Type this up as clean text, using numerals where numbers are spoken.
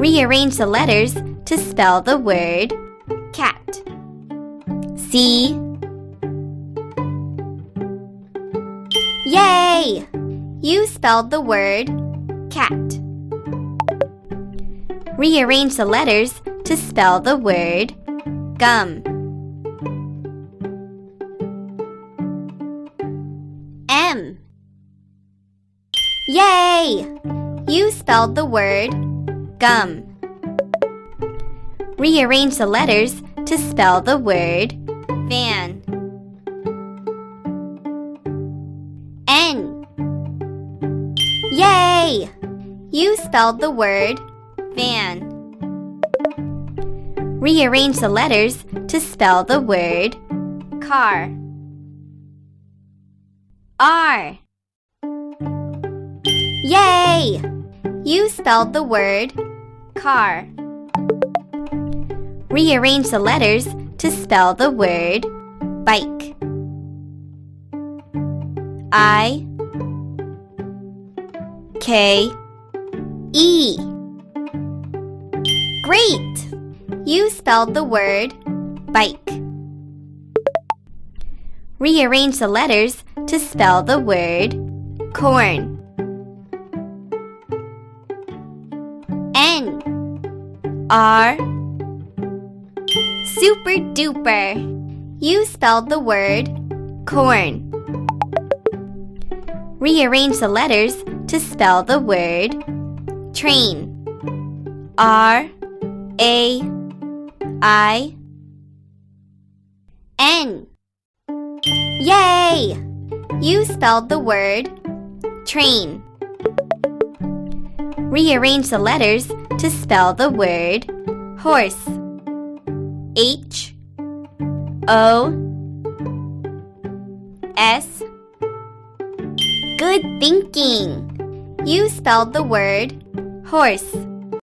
Rearrange the letters to spell the word cat. C. Yay! You spelled the word cat. Rearrange the letters to spell the word gum. M. Yay! You spelled the word gum. Rearrange the letters to spell the word van. N. Yay! You spelled the word van. Rearrange the letters to spell the word car. R. Yay! You spelled the word car. Rearrange the letters to spell the word bike. I. K. E. Great! You spelled the word bike. Rearrange the letters to spell the word corn. N. R. Super duper! You spelled the word corn. Rearrange the letters to spell the word train. R. A. I. N. Yay! You spelled the word train. Rearrange the letters to spell the word horse. H. O. S. Good thinking! You spelled the word horse.